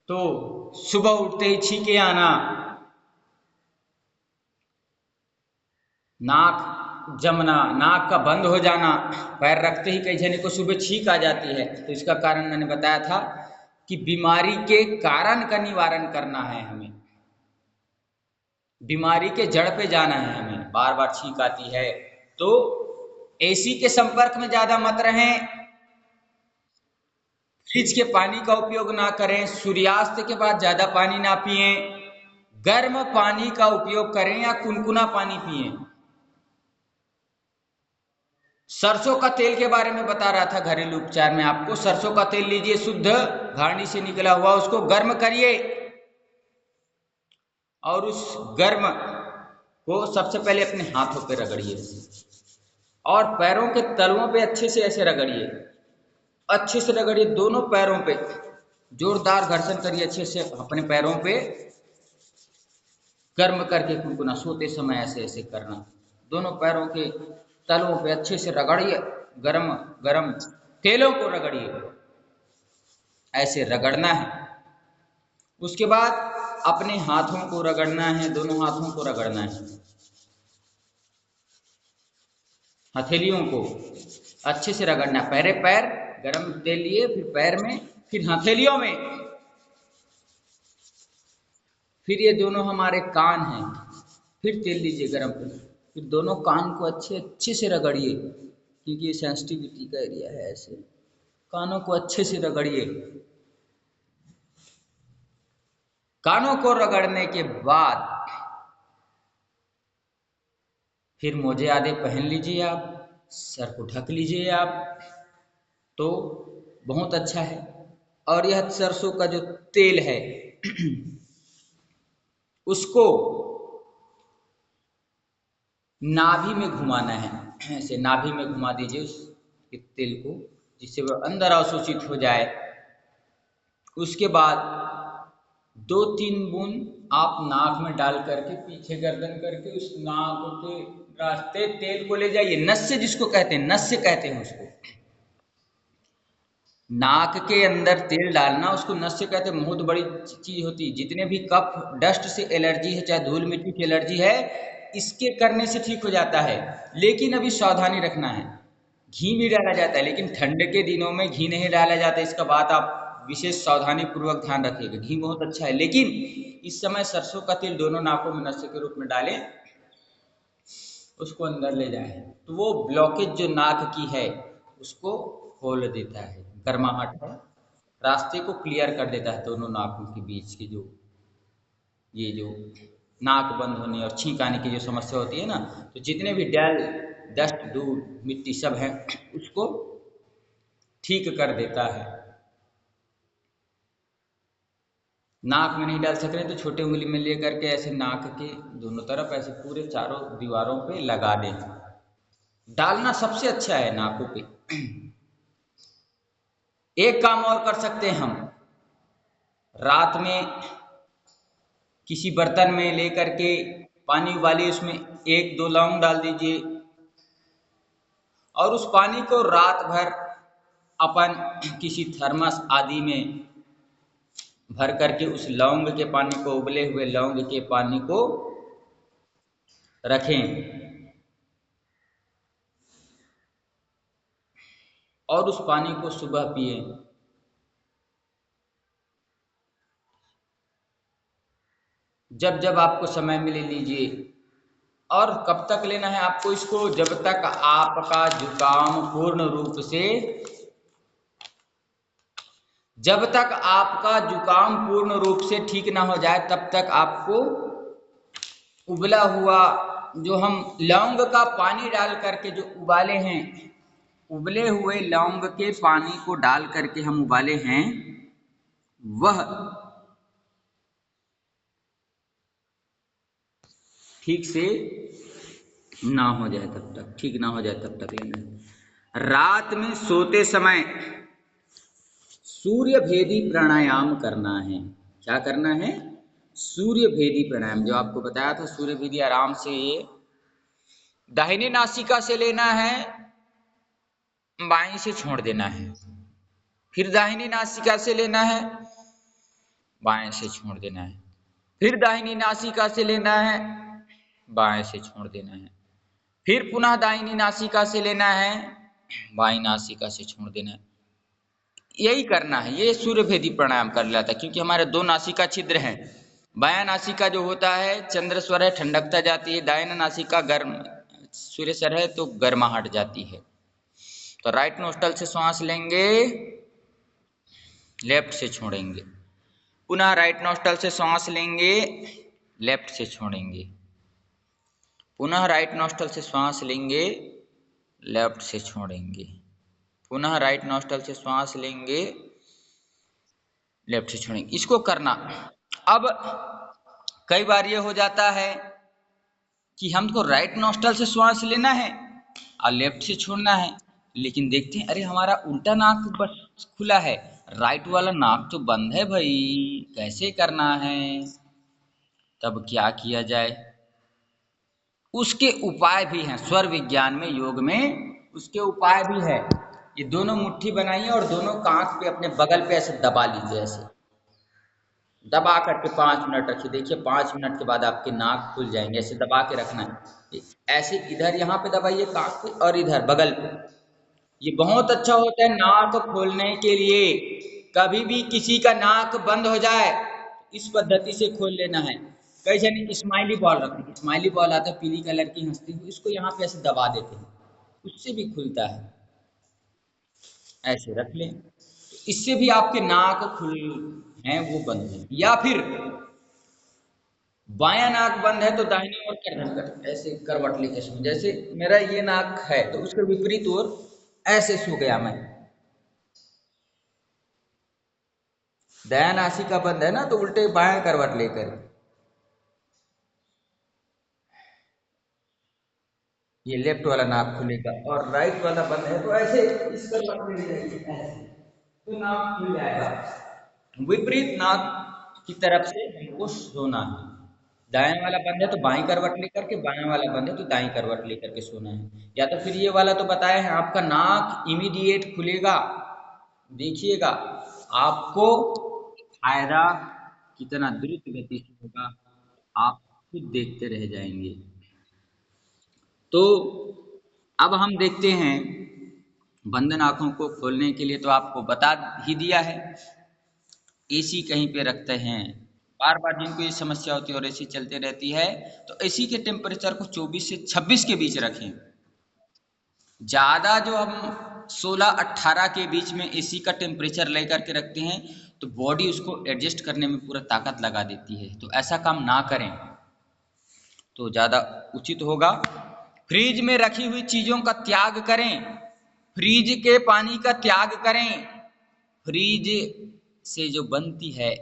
तो सुबह उठते ही छींके आना, नाक जमना, नाक का बंद हो जाना, पैर रखते ही कई जने को सुबह छींक आ जाती है। तो इसका कारण मैंने बताया था कि बीमारी के कारण का निवारण करना है हमें, बीमारी के जड़ पे जाना है हमें। बार बार छींक आती है तो एसी के संपर्क में ज्यादा मत रहें, फ्रिज के पानी का उपयोग ना करें, सूर्यास्त के बाद ज्यादा पानी ना पिएं, गर्म पानी का उपयोग करें या कुनकुना पानी पिएं। सरसों का तेल के बारे में बता रहा था घरेलू उपचार में आपको। सरसों का तेल लीजिए, शुद्ध घानी से निकला हुआ, उसको गर्म करिए और उस गर्म को सबसे पहले अपने हाथों पे रगड़िए और पैरों के तलवों पे अच्छे से ऐसे रगड़िए, अच्छे से रगड़िए, दोनों पैरों पे जोरदार घर्षण करिए अच्छे से अपने पैरों पे, गर्म करके कुनकुना सोते समय ऐसे ऐसे करना, दोनों पैरों के तलवों पे अच्छे से रगड़िए, गरम गरम तेलों को रगड़िए, ऐसे रगड़ना है। उसके बाद अपने हाथों को रगड़ना है, दोनों हाथों को रगड़ना है, हथेलियों को अच्छे से रगड़ना है। पहले पैर गरम तेल लिए, फिर पैर में, फिर हथेलियों में, फिर ये दोनों हमारे कान हैं, फिर तेल लीजिए गरम, फिर दोनों कान को अच्छे से रगड़िए क्योंकि ये सेंसिटिविटी का एरिया है। ऐसे कानों को अच्छे से रगड़िए। कानों को रगड़ने के बाद फिर मोजे आधे पहन लीजिए आप, सर को ढक लीजिए आप, तो बहुत अच्छा है। और यह सरसों का जो तेल है उसको नाभि में घुमाना है, ऐसे नाभि में घुमा दीजिए उस तेल को, जिससे वह अंदर अवशोषित हो जाए। उसके बाद 2-3 बूंद आप नाक में डाल करके पीछे गर्दन करके उस नाक के रास्ते तेल को ले जाइए, नस्य जिसको कहते हैं, नस्य कहते हैं उसको। नाक के अंदर तेल डालना उसको नस्य कहते हैं। बहुत बड़ी चीज होती है, जितने भी कफ डस्ट से एलर्जी है, चाहे धूल मिट्टी की एलर्जी है, इसके करने से ठीक हो जाता है। लेकिन अभी सावधानी रखना है, घी भी डाला जाता है लेकिन ठंड के दिनों में घी नहीं डाला जाता, इसका बात आप विशेष सावधानी पूर्वक ध्यान रखिएगा। घी बहुत अच्छा है लेकिन इस समय सरसों का तेल दोनों नाकों में नस्य के रूप में डालें, उसको अंदर ले जाए तो वो ब्लॉकेज जो नाक की है उसको खोल देता है, गर्माहट है, रास्ते को क्लियर कर देता है दोनों नाकों के बीच की जो ये जो नाक बंद होने और छींक आने की जो समस्या होती है ना, तो जितने भी डैल डस्ट धूल मिट्टी सब है उसको ठीक कर देता है। नाक में नहीं डाल सक रहे तो छोटे उंगली में ले करके ऐसे नाक के दोनों तरफ ऐसे पूरे चारों दीवारों पे लगा दें, डालना सबसे अच्छा है नाकों पे। एक काम और कर सकते हैं हम, रात में किसी बर्तन में लेकर के पानी उबालिए, उसमें 1-2 लौंग डाल दीजिए और उस पानी को रात भर अपन किसी थर्मस आदि में भर करके उस लौंग के पानी को, उबले हुए लौंग के पानी को रखें और उस पानी को सुबह पिए। जब जब आपको समय मिले लीजिए। और कब तक लेना है आपको इसको? जब तक आपका जुकाम पूर्ण रूप से, जब तक आपका जुकाम पूर्ण रूप से ठीक ना हो जाए तब तक आपको उबला हुआ जो हम लौंग का पानी डाल करके जो उबाले हैं, उबले हुए लौंग के पानी को डाल करके हम उबाले हैं, वह ठीक से ना हो जाए तब तक, ठीक ना हो जाए तब तक लेना है। रात में सोते समय सूर्य भेदी प्राणायाम करना है। क्या करना है? सूर्य भेदी प्राणायाम, जो आपको बताया था सूर्य भेदी, आराम से ये दाहिनी नासिका से लेना है, बाईं से छोड़ देना है, फिर दाहिनी नासिका से लेना है, बाएं से छोड़ देना है। फिर दाहिनी नासिका से लेना है, बाएं से छोड़ देना है। फिर पुनः दाहिनी नासिका से लेना है, बाईं नासिका से छोड़ देना है। यही करना है। ये सूर्यभेदी प्राणायाम कर लेता है, क्योंकि हमारे दो नासिका छिद्र हैं। बायां नासिका जो होता है चंद्र स्वर है, ठंडकता जाती है। दाहिना नासिका गर्म सूर्य स्वर है, तो गर्माहट जाती है। तो राइट नोस्टल से श्वास लेंगे, लेफ्ट से छोड़ेंगे। पुनः राइट नोस्टल से श्वास लेंगे, लेफ्ट से छोड़ेंगे। पुनः राइट नोस्टल से श्वास लेंगे, लेफ्ट से छोड़ेंगे। पुनः राइट नोस्टल से श्वास लेंगे, लेफ्ट से छोड़ेंगे। इसको करना। अब कई बार ये हो जाता है कि हमको राइट नोस्टल से श्वास लेना है और लेफ्ट से छोड़ना है, लेकिन देखते हैं अरे हमारा उल्टा नाक बस खुला है, राइट वाला नाक तो बंद है भाई, कैसे करना है? तब क्या किया जाए? उसके उपाय भी हैं स्वर विज्ञान में, योग में उसके उपाय भी है। ये दोनों मुट्ठी बनाइए और दोनों कांख पे अपने बगल पे ऐसे दबा लीजिए। ऐसे दबा करके 5 मिनट रखिए। देखिए 5 मिनट के बाद आपके नाक खुल जाएंगे। ऐसे दबा के रखना है। ऐसे इधर यहाँ पे दबाइए कांख पे और इधर बगल पे। ये बहुत अच्छा होता है नाक खोलने के लिए। कभी भी किसी का नाक बंद हो जाए इस पद्धति से खोल लेना है। कई जन स्माइली बॉल रखते हैं, स्माइली बॉल आता है पीली कलर की हंसती हुई, इसको यहाँ पे ऐसे दबा देते हैं, उससे भी खुलता है। ऐसे रख लें, तो इससे भी आपके नाक खुल हैं वो बंद है। या फिर बायां नाक बंद है तो दाहिनी ओर गर्दन कर ऐसे करवट लेके सो। जैसे मेरा ये नाक है तो उसके विपरीत ओर ऐसे सो गया मैं। दायां नासिका बंद है ना, तो उल्टे बायां करवट लेकर ये लेफ्ट वाला नाक खुलेगा, और राइट वाला बंद है तो ऐसे इस करवट में ले जाइए ऐसे, तो नाक खुल जाएगा। विपरीत नाक की तरफ से हमको सोना है। दाएं वाला बंद है तो बाईं करवट लेकर के, बायां वाला बंद है तो दाईं करवट लेकर के सोना है। या तो फिर ये वाला तो बताया है, आपका नाक इमीडिएट खुलेगा। देखिएगा आपको फायदा कितना द्रुत गति से होगा, आप खुद देखते रह जाएंगे। तो अब हम देखते हैं बंद आंखों को खोलने के लिए तो आपको बता ही दिया है। एसी कहीं पे रखते हैं, बार बार जिनको ये समस्या होती है और एसी चलते रहती है, तो एसी के टेम्परेचर को 24 से 26 के बीच रखें। ज़्यादा जो हम 16-18 के बीच में एसी का टेम्परेचर लेकर के रखते हैं तो बॉडी उसको एडजस्ट करने में पूरा ताकत लगा देती है, तो ऐसा काम ना करें तो ज़्यादा उचित होगा। फ्रिज में रखी हुई चीज़ों का त्याग करें, फ्रिज के पानी का त्याग करें। फ्रिज से जो बनती है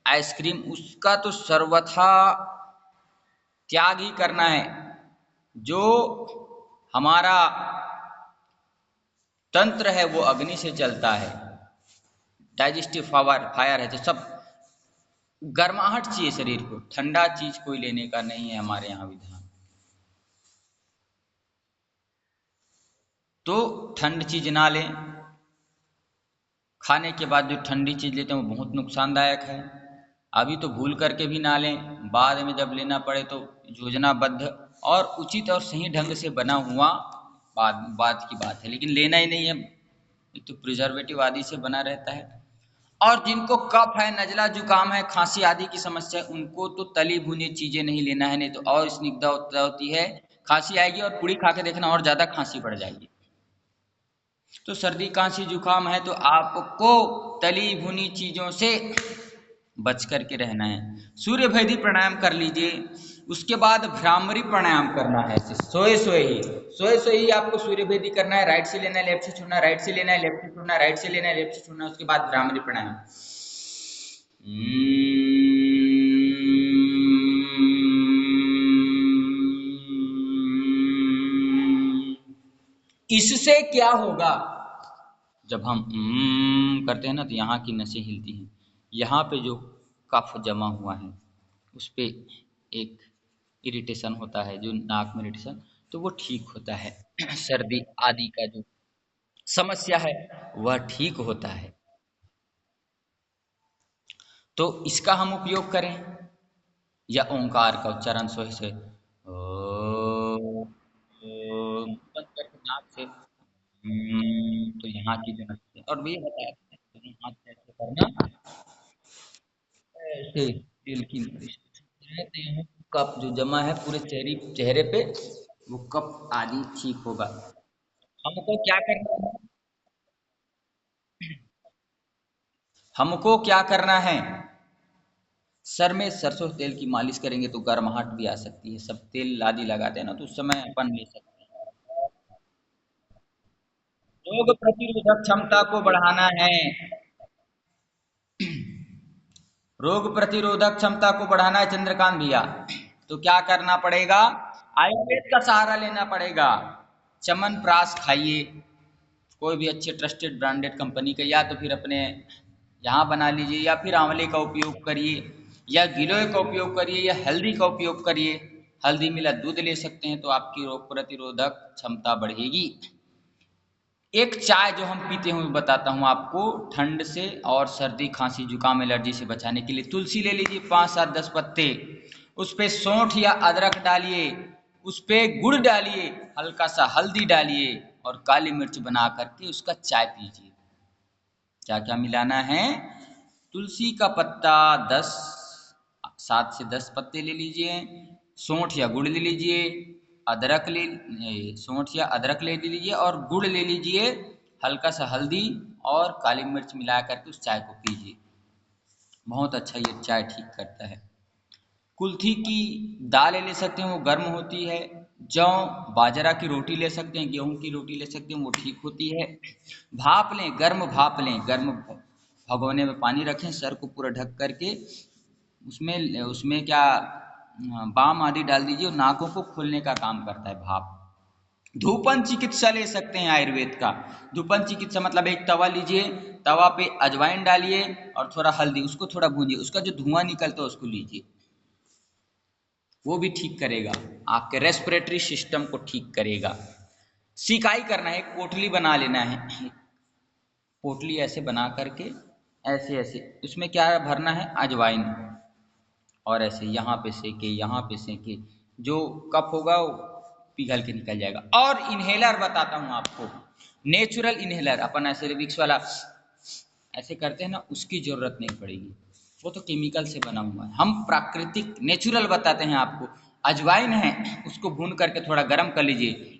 आइसक्रीम उसका तो सर्वथा त्याग ही करना है। जो हमारा तंत्र है वो अग्नि से चलता है, डाइजेस्टिव पावर फायर है, तो सब गर्माहट चाहिए शरीर को, ठंडा चीज कोई लेने का नहीं है हमारे यहाँ विधान। तो ठंड चीज ना लें। खाने के बाद जो ठंडी चीज लेते हैं वो बहुत नुकसानदायक है। अभी तो भूल करके भी ना लें, बाद में जब लेना पड़े तो योजनाबद्ध और उचित और सही ढंग से बना हुआ बात की बात है, लेकिन लेना ही नहीं है। एक तो प्रिजर्वेटिव आदि से बना रहता है। और जिनको कफ है, नजला जुकाम है, खांसी आदि की समस्या है, उनको तो तली भुनी चीजें नहीं लेना है, नहीं तो और स्निग्धता होती है, खांसी आएगी और पूरी खा के देखना और ज्यादा खांसी बढ़ जाएगी। तो सर्दी खांसी जुकाम है तो आपको तली भुनी चीजों से बच करके रहना है। सूर्य भेदी प्राणायाम कर लीजिए। उसके बाद भ्रामरी प्राणायाम करना है, सोए सोए ही आपको सूर्य भेदी करना है। राइट से लेना है, लेफ्ट से छोड़ना है, राइट से लेना है, लेफ्ट से छोड़ना है, राइट से लेना है, लेफ्ट से छोड़ना है। उसके बाद भ्रामरी प्राणायाम। इससे क्या होगा, जब हम करते हैं ना तो यहाँ की नसें हिलती हैं, यहाँ पे जो कफ जमा हुआ है उस पे एक इरिटेशन होता है, जो नाक में इरिटेशन, तो वो ठीक होता है। सर्दी आदि का जो समस्या है वह ठीक होता है। तो इसका हम उपयोग करें, या ओंकार का उच्चारण से बंद करके नाक से तो यहाँ की जो नस है, और भी बताया हाथ कैसे करना, ऐसे तेल की मालिश तो यहाँ कफ जो जमा है पूरे चेहरे पे, वो कफ आदि ठीक होगा। हमको क्या करना है, हमको क्या करना है, सर में सरसों तेल की मालिश करेंगे तो गर्माहट भी आ सकती है। सब तेल आदि लगाते हैं ना, तो उस समय अपन ले सकते हैं। रोग प्रतिरोधक क्षमता को बढ़ाना है, रोग प्रतिरोधक क्षमता को बढ़ाना है चंद्रकांत भैया, तो क्या करना पड़ेगा, आयुर्वेद का सहारा लेना पड़ेगा। च्यवनप्राश खाइए, कोई भी अच्छे ट्रस्टेड ब्रांडेड कंपनी का, या तो फिर अपने यहाँ बना लीजिए, या फिर आंवले का उपयोग करिए, या गिलोय का उपयोग करिए, या हल्दी का उपयोग करिए। हल्दी मिला दूध ले सकते हैं, तो आपकी रोग प्रतिरोधक क्षमता बढ़ेगी। एक चाय जो हम पीते हैं बताता हूँ आपको, ठंड से और सर्दी खांसी जुकाम एलर्जी से बचाने के लिए तुलसी ले लीजिए 5 7 10 पत्ते, उस पे सौंठ या अदरक डालिए, उस पे गुड़ डालिए, हल्का सा हल्दी डालिए और काली मिर्च बना करके उसका चाय पीजिए। क्या क्या मिलाना है, तुलसी का पत्ता 7 से 10 पत्ते ले लीजिए, सौंठ या गुड़ ले लीजिए, अदरक ले सौंठ या अदरक ले लीजिए और गुड़ ले लीजिए, हल्का सा हल्दी और काली मिर्च मिला करके उस चाय को पीजिए। बहुत अच्छा ये चाय ठीक करता है। कुल्थी की दाल ले सकते हैं, वो गर्म होती है। जौ बाजरा की रोटी ले सकते हैं, गेहूं की रोटी ले सकते हैं, वो ठीक होती है। भाप लें, गर्म भाप लें, गर्म भगोने में पानी रखें, सर को पूरा ढक करके उसमें उसमें क्या बाम आदि डाल दीजिए, और नाकों को खोलने का काम करता है भाप। धूपन चिकित्सा ले सकते हैं आयुर्वेद का। धूपन चिकित्सा मतलब एक तवा लीजिए, तवा पे अजवाइन डालिए और थोड़ा हल्दी, उसको थोड़ा भूंजिए, उसका जो धुआं निकलता है उसको लीजिए, वो भी ठीक करेगा, आपके रेस्पिरेटरी सिस्टम को ठीक करेगा। सिकाई करना है, एक पोटली बना लेना है, पोटली ऐसे बना करके ऐसे ऐसे उसमें क्या भरना है, अजवाइन, और ऐसे यहाँ पे सेके यहाँ पे सेके, जो कफ होगा वो पिघल के निकल जाएगा। और इन्हेलर बताता हूँ आपको, नेचुरल इन्हेलर, अपन ऐसे विक्स वाला ऐसे करते हैं ना, उसकी जरूरत नहीं पड़ेगी, वो तो केमिकल से बना हुआ है। हम प्राकृतिक नेचुरल बताते हैं आपको। अजवाइन है, उसको भून करके थोड़ा गर्म कर लीजिए,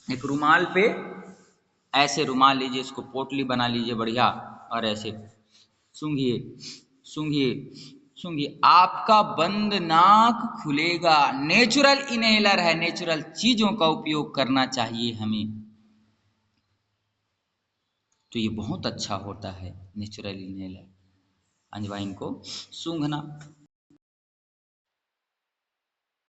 एक रुमाल पे, ऐसे रुमाल लीजिए, इसको पोटली बना लीजिए बढ़िया, और ऐसे सूंघिए सूंघिए सूंघिए, आपका बंद नाक खुलेगा। नेचुरल इनहेलर है, नेचुरल चीजों का उपयोग करना चाहिए हमें, तो ये बहुत अच्छा होता है नेचुरल इनहेलर, अजवाइन को सूंघना।